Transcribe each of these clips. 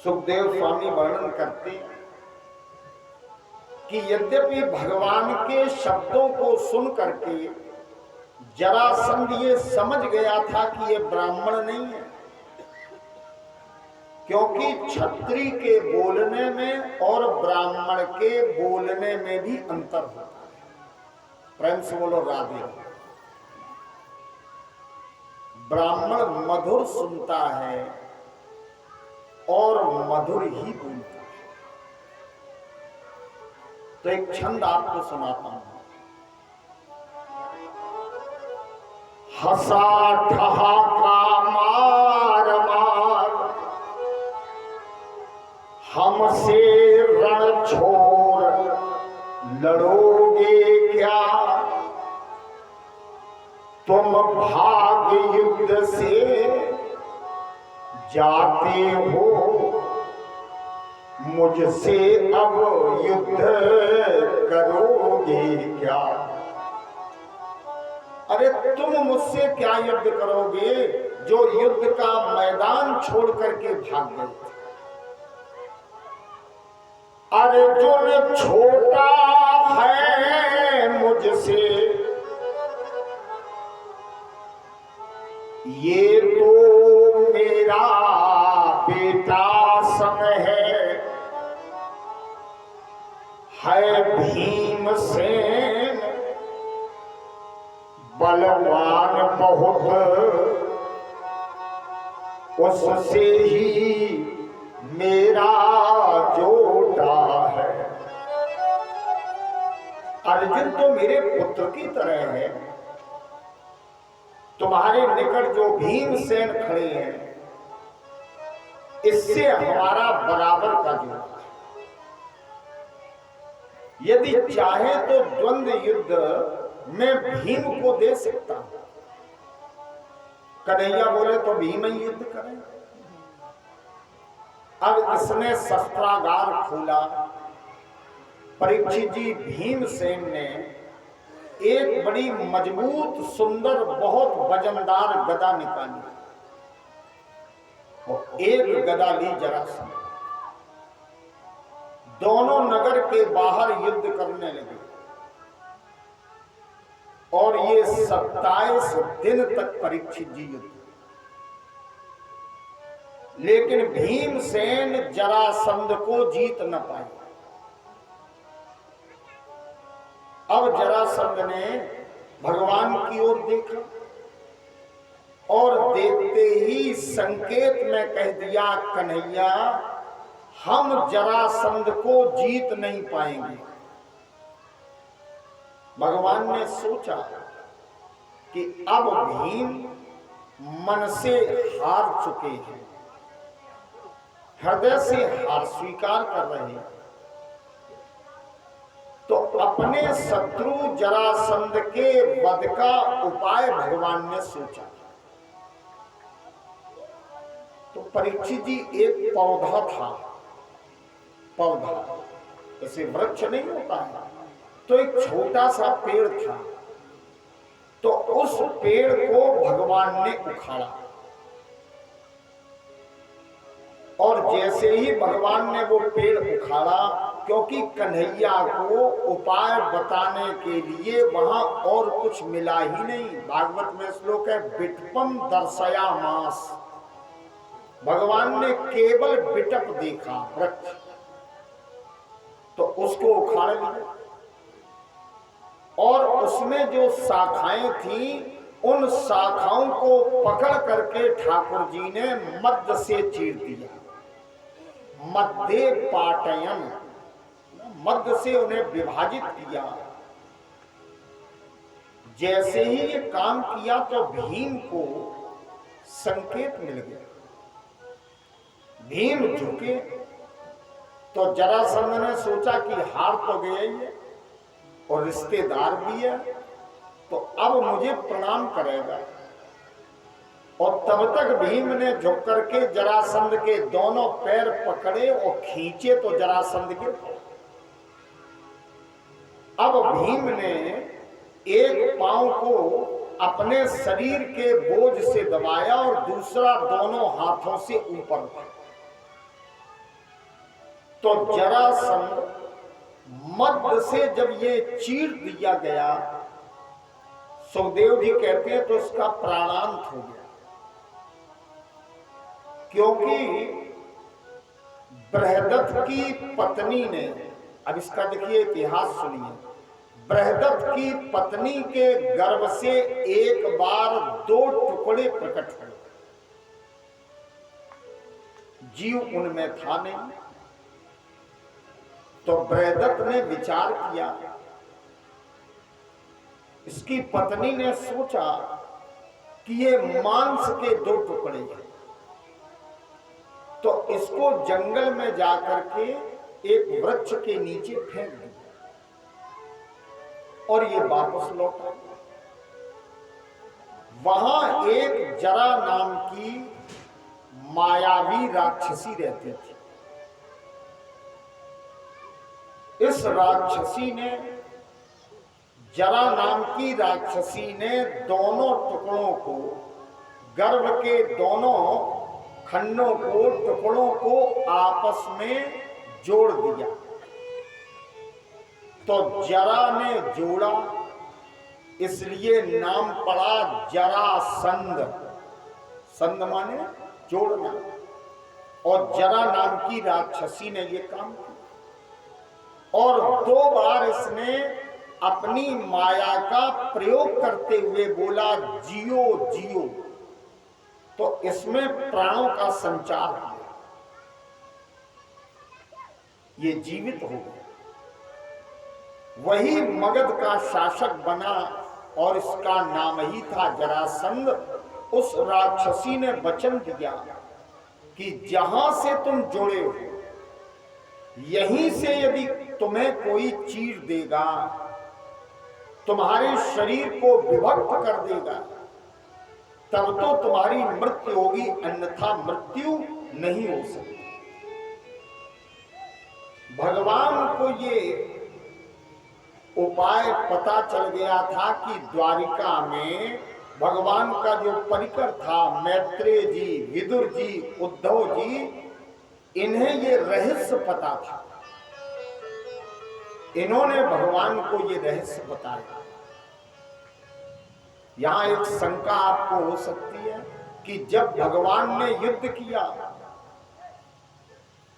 सुखदेव स्वामी वर्णन करते हैं कि यद्यपि भगवान के शब्दों को सुन करके जरासंध ये समझ गया था कि ये ब्राह्मण नहीं है, क्योंकि क्षत्रिय के बोलने में और ब्राह्मण के बोलने में भी अंतर होता है। प्रेम से बोलो राधे। ब्राह्मण मधुर सुनता है और मधुर ही बोलता है। तो एक छंद आपको सुनाता हूं। हंसा ठहाका मार मार हमसे रण छोड़ लड़ोगे क्या, तुम भाग युद्ध से जाते हो, मुझसे अब युद्ध करोगे क्या। अरे तुम मुझसे क्या युद्ध करोगे जो युद्ध का मैदान छोड़ करके भाग गए थे। अर्जुन छोटा है मुझसे, ये तो मेरा बेटा सम है भीमसेन बलवान बहुत, उससे ही मेरा जोड़ा है। अर्जुन तो मेरे पुत्र की तरह है, तुम्हारे निकट जो भीमसेन खड़े हैं इससे हमारा बराबर का जोड़ा है। यदि चाहे तो द्वंद्व युद्ध में भीम को दे सकता हूं। कन्हैया बोले तो भीम ही युद्ध करें। अब इसने शस्त्रागार खोला। परीक्षित जी भीमसेन ने एक बड़ी मजबूत सुंदर बहुत वजनदार गदा निकाली और एक गदा ली जरासंध। दोनों नगर के बाहर युद्ध करने लगे और ये 27 दिन तक परीक्षित जी युद्ध। लेकिन भीमसेन जरासंध को जीत न पाए। अब जरासंध ने भगवान की ओर देखा और देखते ही संकेत में कह दिया, कन्हैया हम जरासंध को जीत नहीं पाएंगे। भगवान ने सोचा कि अब भीम मन से हार चुके हैं, हृदय से हार स्वीकार कर रहे हैं, तो अपने शत्रु जरासंध के वध का उपाय भगवान ने सोचा। तो परीक्षित जी एक पौधा था, पौधा जैसे वृक्ष नहीं होता है, तो एक छोटा सा पेड़ था। तो उस पेड़ को भगवान ने उखाड़ा और जैसे ही भगवान ने वो पेड़ उखाड़ा, क्योंकि कन्हैया को उपाय बताने के लिए वहां और कुछ मिला ही नहीं। भागवत में श्लोक है, बिटपम दर्शया मास। भगवान ने केवल बिटप देखा, वृक्ष, तो उसको उखाड़ लिया और उसमें जो शाखाएं थी उन शाखाओं को पकड़ करके ठाकुर जी ने मध्य से चीर दिया। मध्य पाटयन, मध्य से उन्हें विभाजित किया। जैसे ही ये काम किया तो भीम को संकेत मिल गया। भीम झुके तो जरासंध ने सोचा कि हार तो गया ही है और रिश्तेदार भी है, तो अब मुझे प्रणाम करेगा। और तब तक भीम ने झुक करके जरासंध के दोनों पैर पकड़े और खींचे तो जरासंध गिर गया। अब भीम ने एक पांव को अपने शरीर के बोझ से दबाया और दूसरा दोनों हाथों से ऊपर उठाया। तो जरासंध मध्य से जब ये चीर दिया गया, सुखदेव जी कहते हैं तो उसका प्राणांत हो गया, क्योंकि बृहदत्त की पत्नी ने, अब इसका देखिए इतिहास सुनिए, बृहदत्त की पत्नी के गर्भ से एक बार 2 टुकड़े प्रकट हुए, जीव उनमें था नहीं। तो बृहदत्त ने विचार किया, इसकी पत्नी ने सोचा कि ये मांस के 2 टुकड़े हैं, तो इसको जंगल में जाकर के एक वृक्ष के नीचे फेंक दिया और ये वापस लौटा। वहां एक जरा नाम की मायावी राक्षसी रहती थी। इस राक्षसी ने, जरा नाम की राक्षसी ने दोनों टुकड़ों को, गर्भ के दोनों खंडों को, टुकड़ों को आपस में जोड़ दिया। तो जरा ने जोड़ा, इसलिए नाम पड़ा जरासंध। संध माने जोड़ना। और जरा नाम की राक्षसी ने यह काम किया और 2 बार इसने अपनी माया का प्रयोग करते हुए बोला जियो जियो, तो इसमें प्राणों का संचार हुआ, ये जीवित हो गया। वही मगध का शासक बना और इसका नाम ही था जरासंध। उस राक्षसी ने वचन दिया कि जहां से तुम जुड़े हो, यहीं से यदि तुम्हें कोई चीर देगा, तुम्हारे शरीर को विभक्त कर देगा, तब तो तुम्हारी मृत्यु होगी, अन्यथा मृत्यु नहीं हो सकती। भगवान को ये उपाय पता चल गया था कि द्वारिका में भगवान का जो परिकर था, मैत्रेय जी, विदुर जी, उद्धव जी, इन्हें ये रहस्य पता था। इन्होंने भगवान को ये रहस्य बताया। यहां एक शंका आपको हो सकती है कि जब भगवान ने युद्ध किया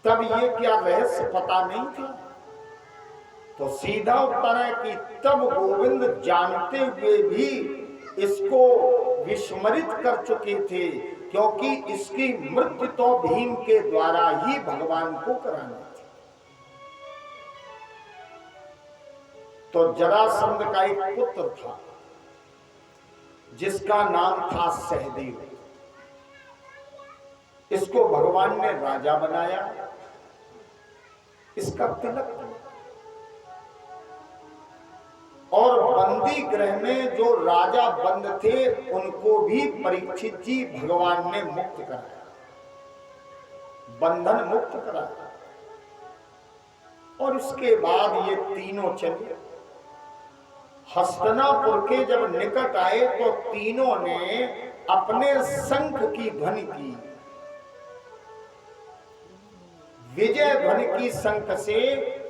तब ये क्या रहस्य पता नहीं था? तो सीधा उत्तर है कि तब गोविंद जानते हुए भी इसको विस्मरित कर चुके थे, क्योंकि इसकी मृत्यु तो भीम के द्वारा ही भगवान को कराना थी। तो जरासंध का एक पुत्र था जिसका नाम था सहदेव। इसको भगवान ने राजा बनाया, इसका तिलक किया और बंदी गृह में जो राजा बंद थे उनको भी परीक्षित जी भगवान ने मुक्त कराया, बंधन मुक्त कराया। और उसके बाद ये तीनों चले। हस्तिनापुर के जब निकट आए तो तीनों ने अपने शंख की ध्वनि की, विजय ध्वनि की शंख से।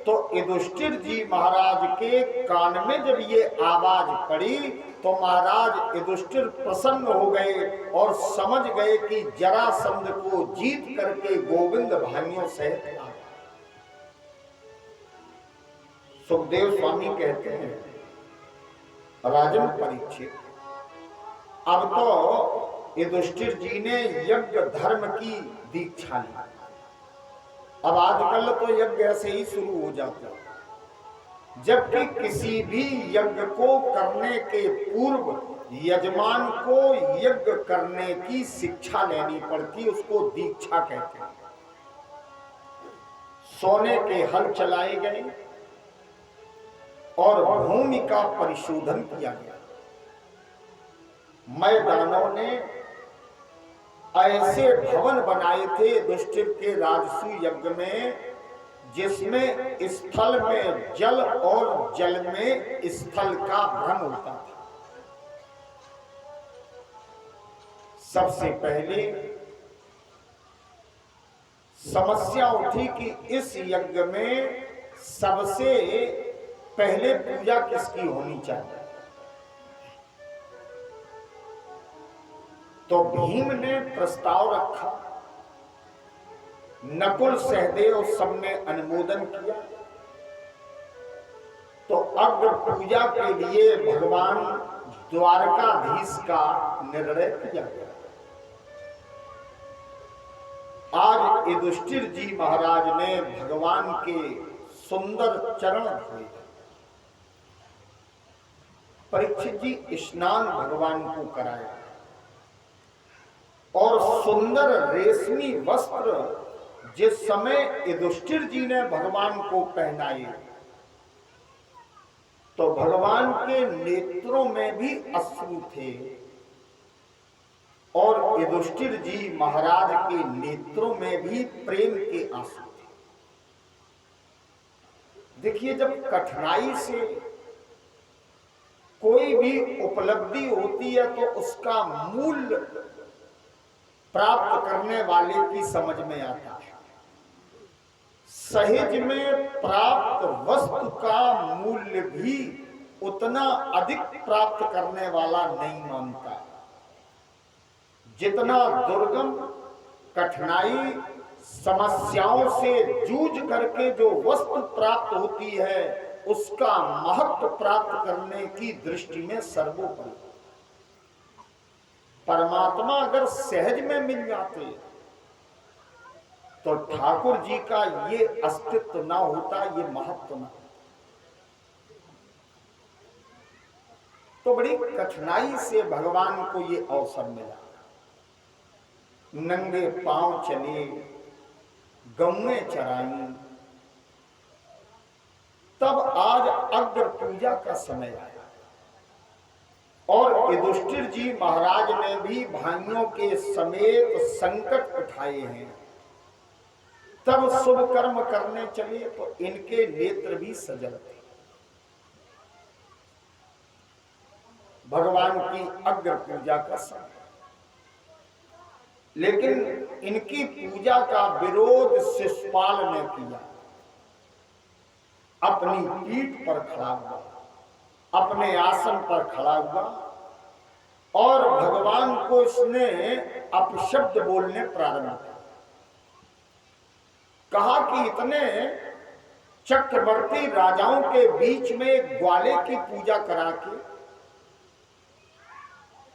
तो युधिष्ठिर जी महाराज के कान में जब ये आवाज पड़ी तो महाराज युधिष्ठिर प्रसन्न हो गए और समझ गए कि जरासंध को जीत करके गोविंद भाइयों सहित आ। सुखदेव स्वामी कहते हैं, राजन परीक्षित, अब तो युधिष्ठिर जी ने यज्ञ धर्म की दीक्षा ली। अब आजकल तो यज्ञ ऐसे ही शुरू हो जाता है, जबकि किसी भी यज्ञ को करने के पूर्व यजमान को यज्ञ करने की शिक्षा लेनी पड़ती, उसको दीक्षा कहते हैं। सोने के हल चलाए गए और भूमि का परिशोधन किया गया। मैदानों ने ऐसे भवन बनाए थे युधिष्ठिर के राजसू यज्ञ में, जिसमें स्थल में जल और जल में स्थल का भ्रम होता था। सबसे पहले समस्या उठी कि इस यज्ञ में सबसे पहले पूजा किसकी होनी चाहिए। तो भीम ने प्रस्ताव रखा, नकुल सहदेव सबने अनुमोदन किया। तो अग्र पूजा के लिए भगवान द्वारकाधीश का निर्णय किया गया। आज युधिष्ठिर जी महाराज ने भगवान के सुंदर चरण धोए। परीक्षित जी स्नान भगवान को कराया और सुंदर रेशमी वस्त्र जिस समय युधिष्ठिर जी ने भगवान को पहनाए तो भगवान के नेत्रों में भी अश्रु थे और युधिष्ठिर जी महाराज के नेत्रों में भी प्रेम के आंसू थे। देखिए, जब कठिनाई से कोई भी उपलब्धि होती है तो उसका मूल्य प्राप्त करने वाले की समझ में आता है। सहज में प्राप्त वस्तु का मूल्य भी उतना अधिक प्राप्त करने वाला नहीं मानता। जितना दुर्गम, कठिनाई, समस्याओं से जूझ करके जो वस्तु प्राप्त होती है उसका महत्व प्राप्त करने की दृष्टि में सर्वोपरि। परमात्मा अगर सहज में मिल जाते तो ठाकुर जी का ये अस्तित्व ना होता, ये महत्व ना होता। तो बड़ी कठिनाई से भगवान को ये अवसर मिला। नंगे पांव चले, गौएं चराई, तब आज अग्र पूजा का समय आया और युधिष्ठिर जी महाराज ने भी भाइयों के समेत संकट उठाए हैं। तब शुभ कर्म करने चले तो इनके नेत्र भी सजल थे। भगवान की अग्र पूजा का समय, लेकिन इनकी पूजा का विरोध शिशुपाल ने किया। अपनी पीठ पर खड़ा हुआ, अपने आसन पर खड़ा हुआ और भगवान को इसने अपशब्द बोलने प्रारंभ किया। कहा कि इतने चक्रवर्ती राजाओं के बीच में ग्वाले की पूजा करा के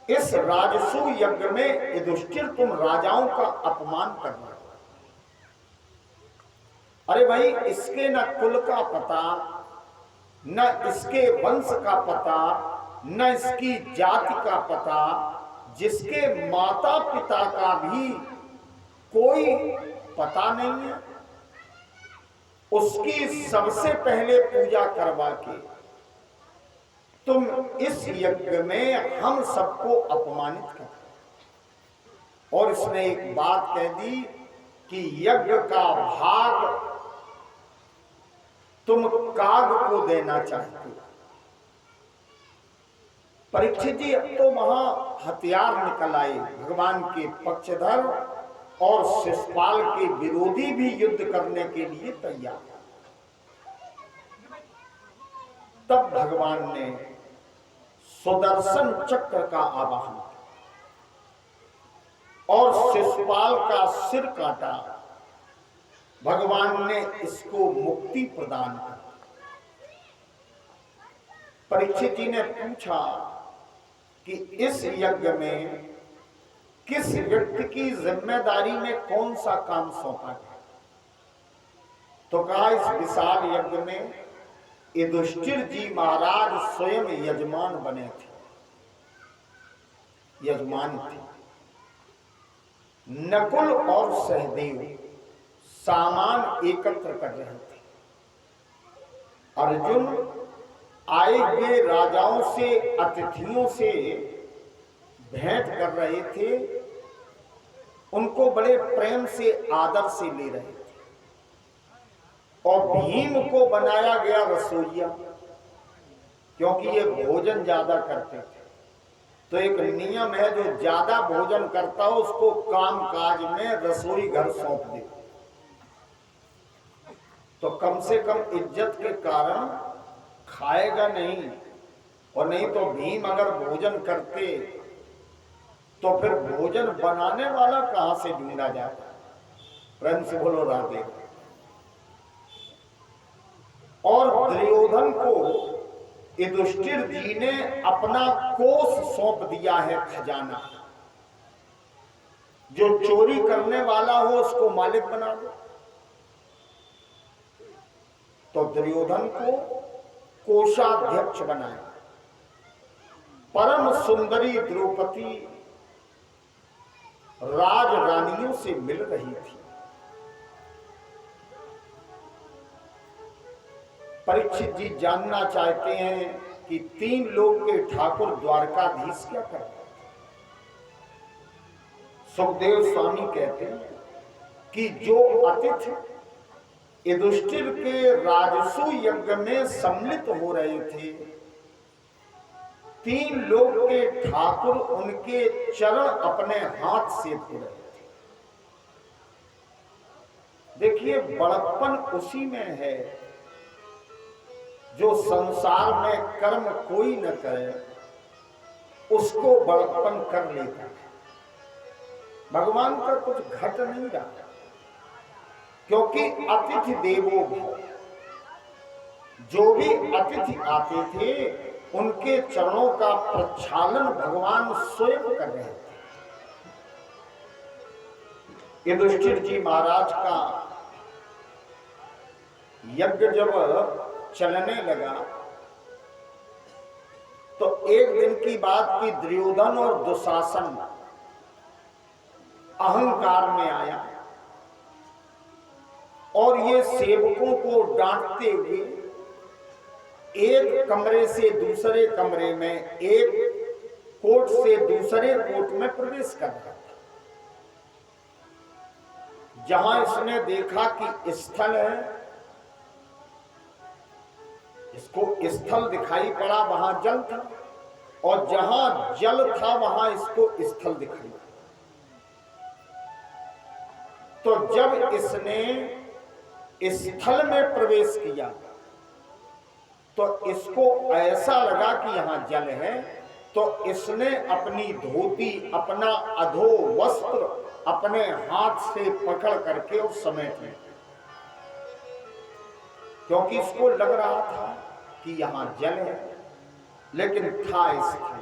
इस राजसू यज्ञ में युधिष्ठिर तुम राजाओं का अपमान कर रहे हो। अरे भाई, इसके न कुल का पता, न इसके वंश का पता, न इसकी जाति का पता, जिसके माता पिता का भी कोई पता नहीं है, उसकी सबसे पहले पूजा करवा के तुम इस यज्ञ में हम सबको अपमानित कर। और इसने एक बात कह दी कि यज्ञ का भाग तुम काग को देना चाहते हो। परीक्षित जी अब तो वहां हथियार निकल आए, भगवान के पक्षधर और शिशुपाल के विरोधी भी युद्ध करने के लिए तैयार। तब भगवान ने सुदर्शन चक्र का आवाहन और शिशुपाल का सिर काटा। भगवान ने इसको मुक्ति प्रदान की। परीक्षित जी ने पूछा कि इस यज्ञ में किस व्यक्ति की जिम्मेदारी में कौन सा काम सौंपा गया। तो कहा, इस विशाल यज्ञ में युधिष्ठिर जी महाराज स्वयं यजमान बने थे, यजमान थे। नकुल और सहदेव सामान एकत्र कर रहे थे। अर्जुन आए हुए राजाओं से, अतिथियों से भेंट कर रहे थे, उनको बड़े प्रेम से, आदर से ले रहे थे। और भीम को बनाया गया रसोइया, क्योंकि ये भोजन ज्यादा करते थे। तो एक नियम है, जो ज्यादा भोजन करता हो उसको काम काज में रसोई घर सौंप दे। तो कम से कम इज्जत के कारण खाएगा नहीं, और नहीं तो भीम अगर भोजन करते तो फिर भोजन बनाने वाला कहां से ढूंढा जाता। प्रेम से बोलो राधे। और दुर्योधन को युधिष्ठिर जी ने अपना कोष सौंप दिया है, खजाना। जो चोरी करने वाला हो उसको मालिक बना दो। तो दुर्योधन को कोषाध्यक्ष बनाया। परम सुंदरी द्रौपदी राज रानियों से मिल रही थी। परीक्षित जी जानना चाहते हैं कि 3 लोग के ठाकुर द्वारकाधीश क्या कर रहे थे। सुखदेव स्वामी कहते हैं कि जो अतिथि युधिष्ठिर के राजसू यज्ञ में सम्मिलित हो रहे थे, 3 लोग के ठाकुर उनके चरण अपने हाथ से धो रहे थे। देखिए, बड़प्पन उसी में है जो संसार में कर्म कोई न करे उसको बड़प्पन कर लेता है। भगवान का कुछ घट नहीं रहा, क्योंकि अतिथि देवो भव। जो भी अतिथि आते थे उनके चरणों का प्रक्षालन भगवान स्वयं कर रहे थे। युधिष्ठिर जी महाराज का यज्ञ जब चलने लगा तो एक दिन की बात की दुर्योधन और दुशासन अहंकार में आया और ये सेवकों को डांटते हुए एक कमरे से दूसरे कमरे में, एक कोट से दूसरे कोट में प्रवेश कर रहा था। जहां इसने देखा कि स्थल है, इसको स्थल दिखाई पड़ा, वहां जल था, और जहां जल था वहां इसको स्थल दिखाई पड़ा। तो जब इसने स्थल में प्रवेश किया तो इसको ऐसा लगा कि यहां जल है, तो इसने अपनी धोती, अपना अधो वस्त्र अपने हाथ से पकड़ करके उस समेट लिया, क्योंकि इसको लग रहा था कि यहां जल है, लेकिन था स्थल।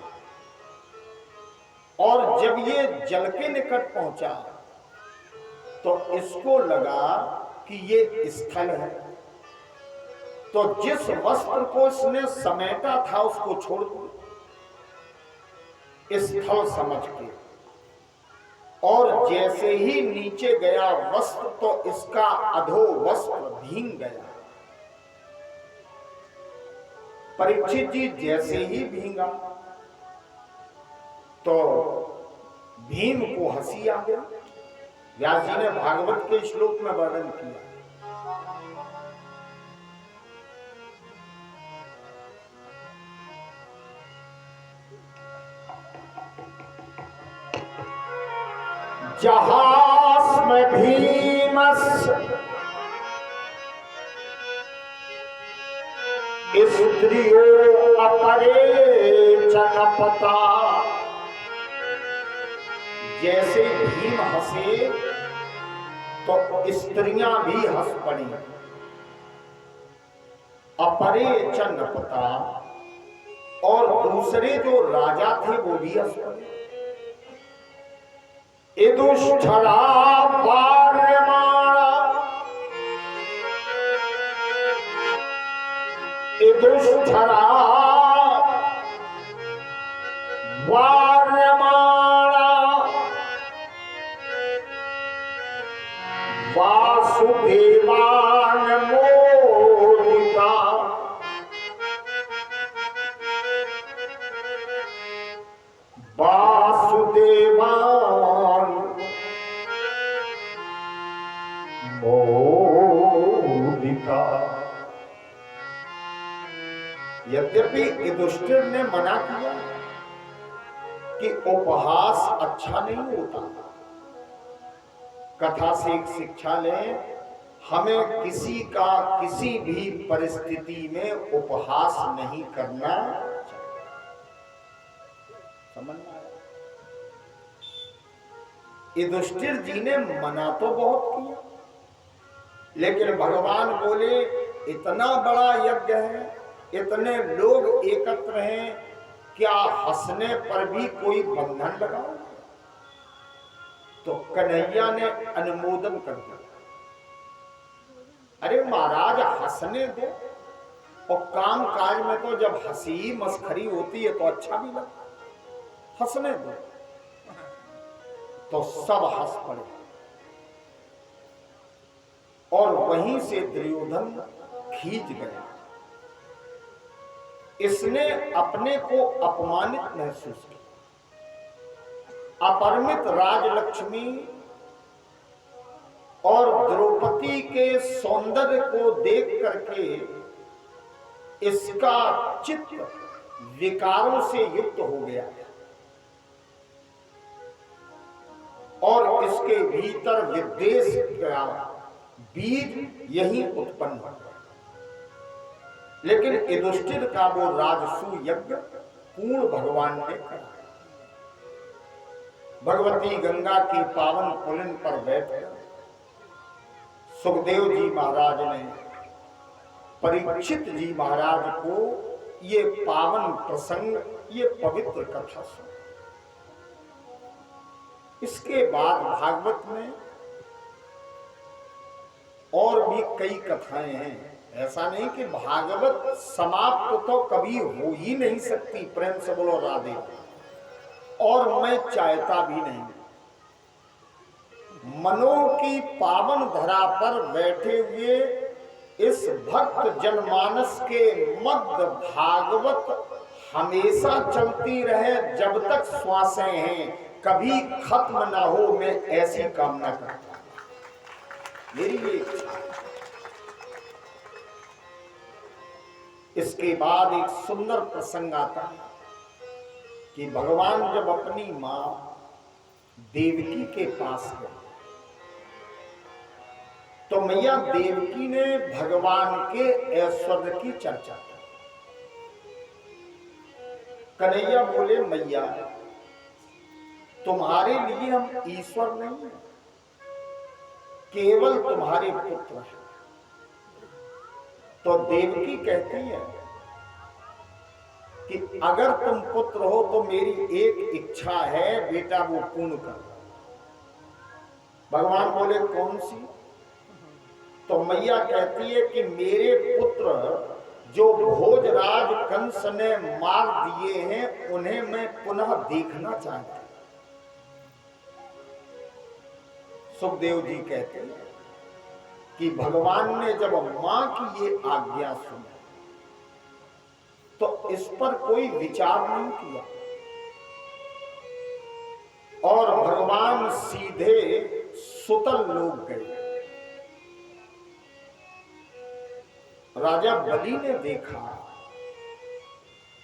और जब ये जल के निकट पहुंचा तो इसको लगा कि ये स्थल है। तो जिस वस्त्र को इसने समेटा था उसको छोड़ दिया स्थल समझ के, और जैसे ही नीचे गया वस्त्र तो इसका अधो वस्त्र भींग गया। परीक्षित जी जैसे ही भींगा तो भीम को हंसी आ गई। व्यास जी ने भागवत के श्लोक में वर्णन किया, जहास्म भीमस स्त्रियो अपरे जनपता। जैसे भीम हंसे तो स्त्रियां भी हंस पड़ी। अपरे जनपता, और दूसरे जो राजा थे वो भी हंस पड़े। युधिष्ठिरा वार्यमाणा, युधिष्ठिरा वार्यमाणा, वासुदेवान मोदिता। वासुदेवान मोदिता। यद्यपि युधिष्ठिर ने मना किया कि उपहास अच्छा नहीं होता, कथा से एक शिक्षा लें, हमें किसी का किसी भी परिस्थिति में उपहास नहीं करना चाहिए। समझना है? युधिष्ठिर जी ने मना तो बहुत किया, लेकिन भगवान बोले इतना बड़ा यज्ञ है, इतने लोग एकत्र हैं, क्या हंसने पर भी कोई बंधन लगाओ? तो कन्हैया ने अनुमोदन कर दिया, अरे महाराज हंसने दो, और काम काज में तो जब हंसी मस्खरी होती है तो अच्छा भी लगता, हंसने दो। तो सब हंस पड़े, और वहीं से दुर्योधन खींच गया। इसने अपने को अपमानित महसूस किया। अपरिमित राजलक्ष्मी और द्रौपदी के सौंदर्य को देख करके इसका चित्त विकारों से युक्त हो गया, और इसके भीतर विद्वेष का बीज यही उत्पन्न हो गया। लेकिन युधिष्ठिर का वो राजसूय यज्ञ पूर्ण भगवान ने करा। भगवती गंगा की पावन पुलिन पर बैठकर सुखदेव जी महाराज ने परीक्षित जी महाराज को ये पावन प्रसंग, ये पवित्र कथा सुनी। इसके बाद भागवत में और भी कई कथाएं हैं। ऐसा नहीं कि भागवत समाप्त तो कभी हो ही नहीं सकती। प्रेम से बोलो राधे। और मैं चाहता भी नहीं। मनो की पावन धरा पर बैठे हुए इस भक्त जनमानस के मध्य भागवत हमेशा चलती रहे, जब तक श्वासें हैं, कभी खत्म ना हो, मैं ऐसी कामना करता हूं। मेरी ये इच्छा है। इसके बाद एक सुंदर प्रसंग आता है कि भगवान जब अपनी मां देवकी के पास गए तो मैया देवकी ने भगवान के ऐश्वर्य की चर्चा की। कन्हैया बोले, मैया तुम्हारे लिए हम ईश्वर नहीं, केवल तुम्हारे पुत्र हैं। तो देवकी कहती है कि अगर तुम पुत्र हो तो मेरी एक इच्छा है बेटा, वो पूर्ण कर। भगवान बोले, कौन सी? तो मैया कहती है कि मेरे पुत्र जो भोजराज कंस ने मार दिए हैं, उन्हें मैं पुनः देखना चाहती हूं। सुखदेव जी कहते हैं कि भगवान ने जब मां की ये आज्ञा सुनी तो इस पर कोई विचार नहीं किया, और भगवान सीधे सुतल लोक गए। राजा बलि ने देखा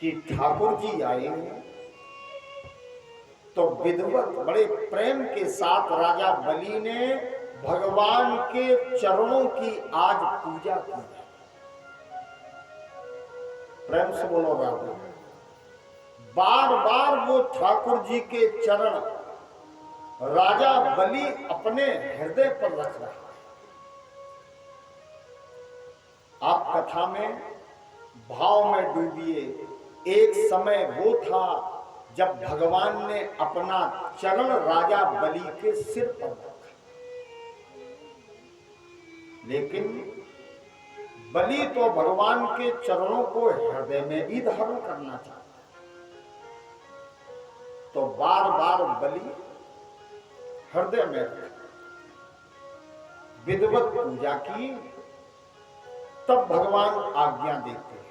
कि ठाकुर जी आए हैं, तो विधिवत बड़े प्रेम के साथ राजा बलि ने भगवान के चरणों की आज पूजा की। प्रेम से बोलो राधा। बार बार वो ठाकुर जी के चरण राजा बलि अपने हृदय पर रख रहा है। आप कथा में भाव में डूबिए। एक समय वो था जब भगवान ने अपना चरण राजा बलि के सिर पर रखा, लेकिन बलि तो भगवान के चरणों को हृदय में भी धारण करना चाहता, तो बार बार बलि हृदय में विधिवत पूजा की। तब भगवान आज्ञा देते हैं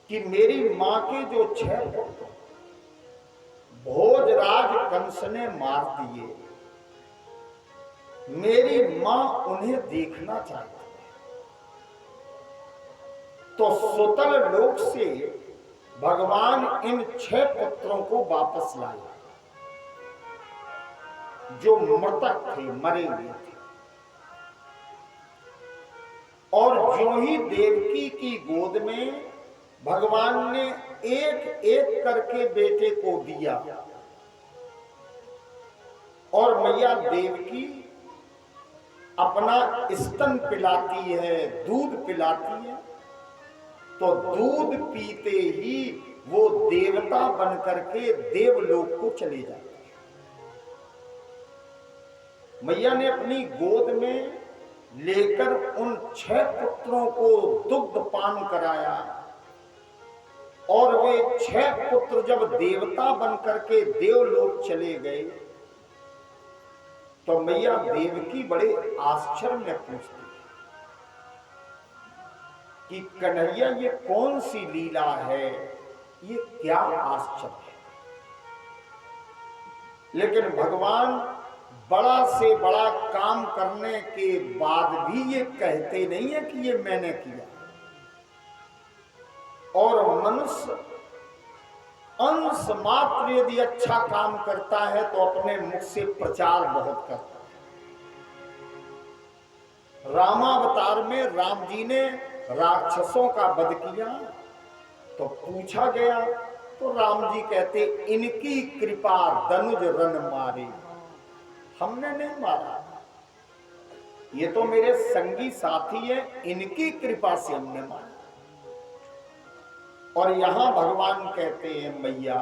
कि मेरी मां के जो 6 पुत्र भोजराज कंस ने मार दिए, मेरी मां उन्हें देखना चाहती है। तो सुतल लोक से भगवान इन 6 पुत्रों को वापस लाए जो मृतक थे, मरे हुए थे। और ज्यों ही देवकी की गोद में भगवान ने एक एक करके बेटे को दिया और मैया देवकी अपना स्तन पिलाती है, दूध पिलाती है, तो दूध पीते ही वो देवता बन करके देवलोक को चले जाते हैं। मैया ने अपनी गोद में लेकर उन 6 पुत्रों को दुग्ध पान कराया और वे 6 पुत्र जब देवता बन करके देवलोक चले गए तो मैया देवकी बड़े आश्चर्य में पूछती कि कन्हैया ये कौन सी लीला है, ये क्या आश्चर्य है। लेकिन भगवान बड़ा से बड़ा काम करने के बाद भी ये कहते नहीं है कि ये मैंने किया। और मनुष्य अंश मात्र यदि अच्छा काम करता है तो अपने मुख से प्रचार बहुत करता है। रामावतार में राम जी ने राक्षसों का वध किया तो पूछा गया तो राम जी कहते इनकी कृपा दनुज रन मारे, हमने नहीं मारा, ये तो मेरे संगी साथी है, इनकी कृपा से हमने मारा। और यहां भगवान कहते हैं मैया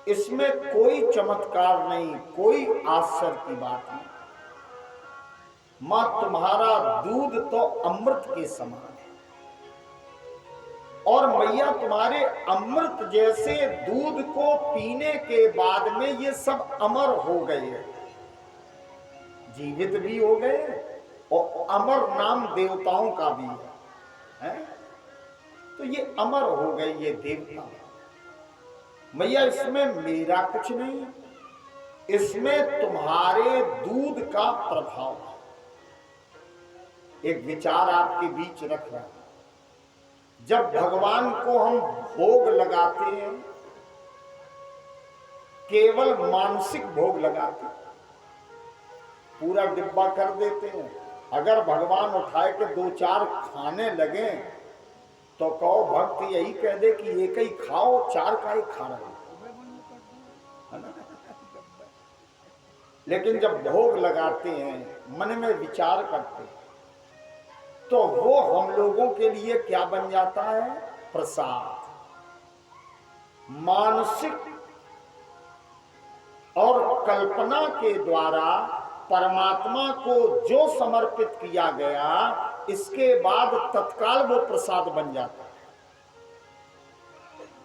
इसमें कोई चमत्कार नहीं, कोई आश्चर्य की बात नहीं। मां तुम्हारा दूध तो अमृत के समान है और मैया तुम्हारे अमृत जैसे दूध को पीने के बाद में ये सब अमर हो गए, जीवित भी हो गए और अमर नाम देवताओं का भी है? तो ये अमर हो गए ये देवता। मैया इसमें मेरा कुछ नहीं, इसमें तुम्हारे दूध का प्रभाव है। एक विचार आपके बीच रख रहा हूं, जब भगवान को हम भोग लगाते हैं, केवल मानसिक भोग लगाते हैं, पूरा डिब्बा कर देते हैं। अगर भगवान उठाए के 2-4 खाने लगे तो कहो भक्त यही कह दे कि एक ही खाओ, 4 का ही खा रहे है ना। लेकिन जब भोग लगाते हैं, मन में विचार करते हैं, तो वो हम लोगों के लिए क्या बन जाता है? प्रसाद। मानसिक और कल्पना के द्वारा परमात्मा को जो समर्पित किया गया, इसके बाद तत्काल वो प्रसाद बन जाता है।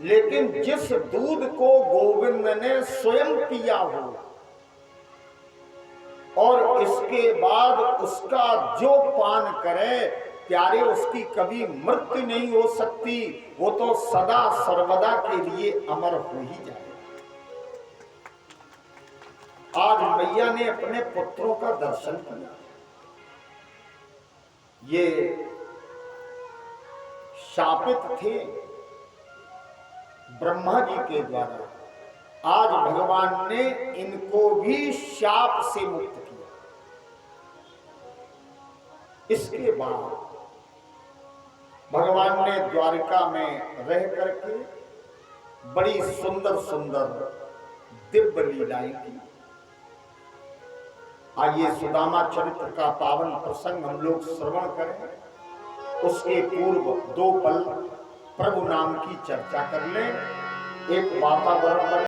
लेकिन जिस दूध को गोविंद ने स्वयं पिया हो और इसके बाद उसका जो पान करे, प्यारे उसकी कभी मृत्यु नहीं हो सकती, वो तो सदा सर्वदा के लिए अमर हो ही जाए। आज मैया ने अपने पुत्रों का दर्शन किया, ये शापित थे ब्रह्मा जी के द्वारा, आज भगवान ने इनको भी शाप से मुक्त किया। इसके बाद भगवान ने द्वारिका में रह करके बड़ी सुंदर सुंदर दिव्य लीलाएं की। आइए सुदामा चरित्र का पावन प्रसंग हम लोग श्रवण करें। उसके पूर्व 2 पल प्रभु नाम की चर्चा कर लें, एक वातावरण